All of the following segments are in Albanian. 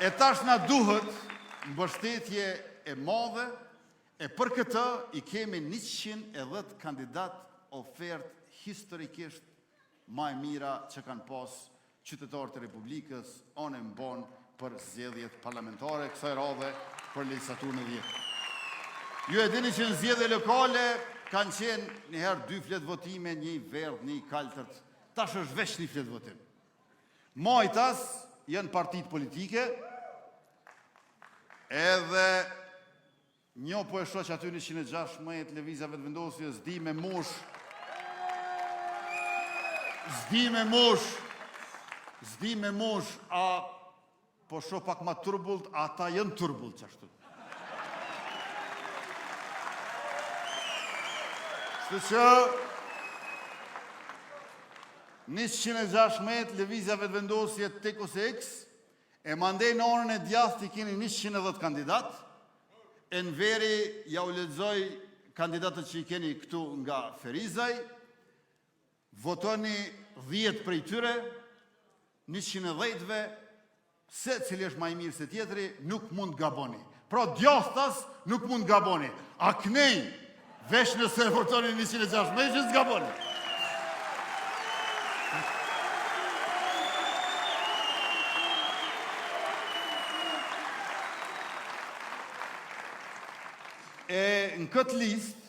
E tash na duhet mbështetje e madhe, e për këtë i kemi 110 kandidat ofert historikisht më e mira që kanë pas qytetarët e Republikës anë mbon për zgjedhjet parlamentare kësaj radhe për legjislaturën e 10. Ju e dini që në zgjedhje lokale kanë qenë njëherë 2 fletë votime, një verdh, një kaltërt. Tash është veç një fletë votim. Majtas janë partitë politike, edhe një po e shoq aty 116 lëvizjave të vendosjes, s'di me mosh, a po shoh pak ma turbullt, ata janë turbullt qashtu. Kështu që 116 lëvizjave të vendosje tek ose X, e mandej në orën e djathtë i keni 110 kandidat, e në veri ja u lexoj kandidatët që i keni këtu nga Ferizaj, votoni 10 prej tyre, 110-ve, se cili është ma i mirë se tjetri, nuk mund gaboni. Pra djathtas nuk mund gaboni. A knej, vesh nëse votoni 116, që s'gaboni. E në këtë list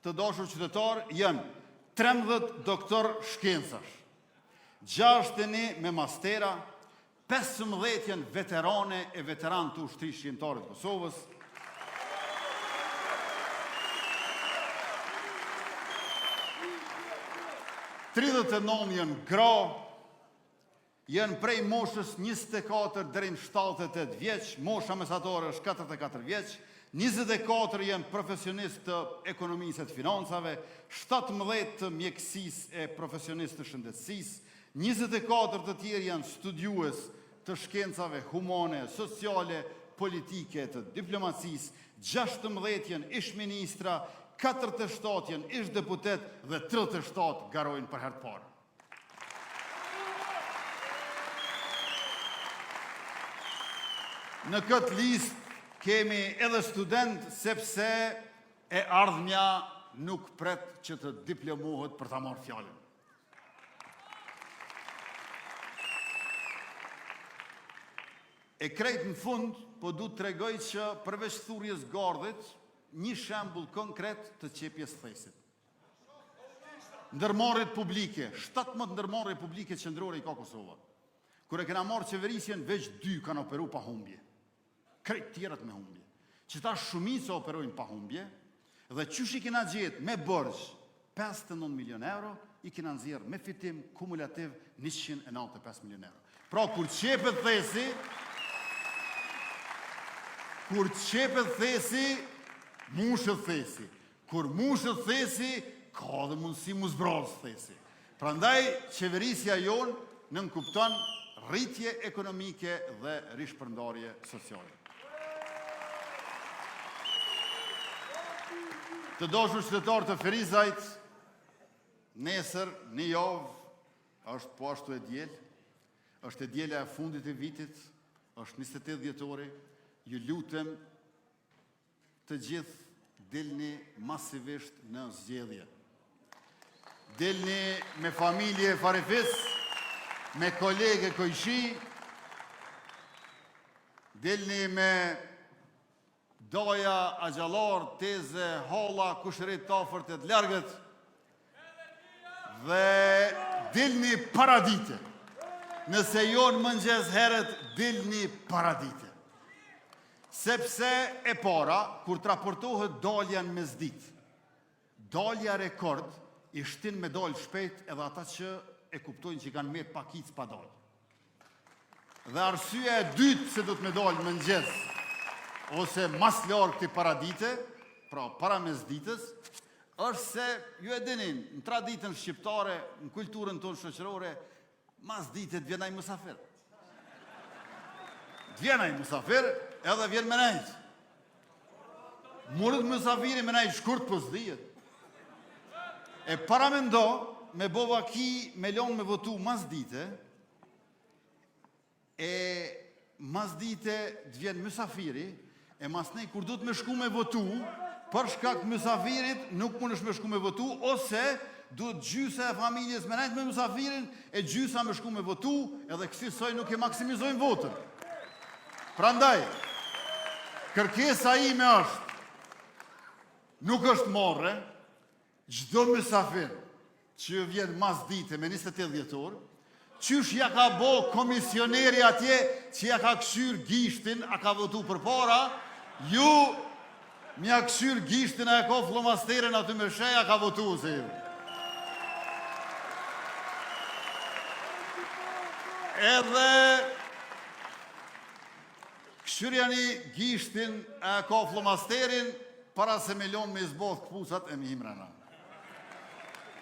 të dashur qytetar janë 13 doktor shkencash, 61 me mastera, 15 janë veterane e veteran të ushtrisë shqiptare të Kosovës, 39 janë gra, janë prej moshës 24 deri në 78 vjeç, mosha mesatare është 44 vjeç, 24 janë profesionistë të ekonomisë e të financave, 17 të mjekësisë e profesionistë të shëndetësisë, 24 të tjerë janë studiues të shkencave humane, sociale, politike, të diplomacisë, 16 janë ish ministra, 47 janë ish deputet dhe 37 garojnë për herë të parë. Në këtë listë kemi edhe student, sepse e ardhmja nuk pret që të diplomohet për ta marrë fjalën. E krejt në fund, po du të tregoj që përveç thurjes gardhit, një shembull konkret të qepjes thesit. Ndërmarrjet publike, 17 ndërmarrje publike qendrore i ka Kosova. Kur e kena marrë qeverisjen, veç 2 kanë operu pa humbje. Krejt tjerat me humbje. Që ta shumica operojnë pa humbje, dhe qysh i kena gjetë me bërgj 59 milion euro, i kena nxjerrë me fitim kumulativ 195 milion euro. Pra, kur qepet thesi, mushët thesi. Kur mushët thesi, ka dhe mundësi mu zbrazë thesi. Prandaj, qeverisja jonë nënkupton rritje ekonomike dhe rishpërndarje sociale. Të dashur qytetarë të Ferizajt, nesër, një javë, është po ashtu e diel, është e diela e fundit e vitit, është 28 dhjetori, ju lutem të gjithë dilni masivisht në zgjedhje. Dilni me familje farefis, me kolege kojshi, dilni me doja, agjallar, teze, holla, kushërit të afërt e të largët, dhe dilni paradite. Nëse jonë mëngjes heret, dilni paradite. Sepse e para, kur të raportohet dalja në mesdit, dalja rekord, i shtin me dalë shpejt edhe ata që e kuptojnë që i kanë met pakic pa dalë. Dhe arsyeja e dytë se do të me dalë mëngjes, ose mas larg këtij paradite, pra para mesditës, është se, ju e dinin, në traditën shqiptare, në kulturën tonë shoqërore, mas ditet vjen ai musafir. Vjen ai musafir, edhe vjen me nejt. Murët musafiri me nejt shkurt po s'dijet. E para me ndo, me bova ki me lonë me votu mas dite, e mas dite të vjen mysafiri, e mas nej kur du të me shku me votu, për shkak të mysafirit nuk mund është me shku me votu, ose duhet gjysa e familjes me nejtë me mysafirin, e gjysa me shku me votu, edhe kësaj nuk e maksimizojnë votën. Prandaj, kërkesa ime është, nuk është morre, gjdo mysafir që vjen mas dite me 28 vjetor, qysh ja ka bo komisioneri atje që ja ka këshyr gishtin, a ka votu për para, ju mja këshyr gishtin a e ka flomasterin aty me sheja ka votu se ju. Edhe këshyrja një gishtin a e ka flomasterin para se me lon me izboth këpusat e mi himrena.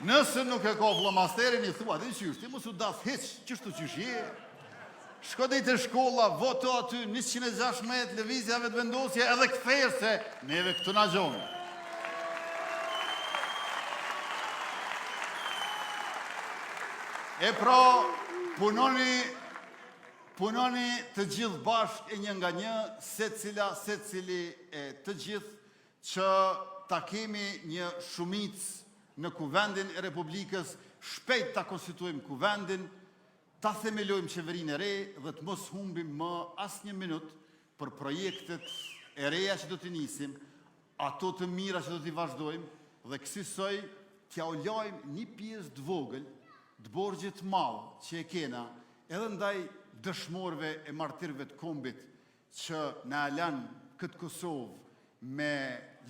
Nëse nuk e ka flomasterin, i thua, dhe qysh, ti mos u dath heq, qështu qysh je? Shko dhe i të shkolla, voto aty, 116 lëvizjave të vendosje, edhe këthejrë se neve këtë na gjonë. E pra, punoni të gjithë bashk e një nga një, se cili e të gjithë, që ta kemi një shumicë në kuvendin e Republikës, shpejt ta konstituojmë kuvendin, ta themelojmë qeverinë e re dhe të mos humbim më as një minut për projektet e reja që do t'i nisim, ato të mira që do t'i vazhdojmë dhe kësaj t'ja u lajmë një pjesë të vogël të borxhit të madh që e kena edhe ndaj dëshmorëve e martirëve të kombit që na lan këtë Kosovë me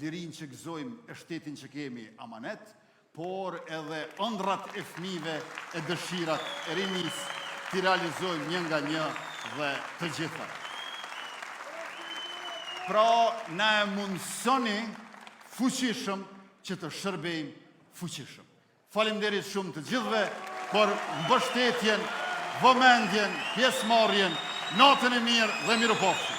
lirinë që gëzojmë e shtetin që kemi amanet, por edhe ëndrat e fëmijëve e dëshirat e rinis t'i realizojmë një nga një dhe të gjitha. Pra, na e mundsoni fuqishëm që të shërbejmë fuqishëm. Faleminderit shumë të gjithëve për mbështetjen, vëmendjen, pjesëmarrjen, natën e mirë dhe mirupafshim.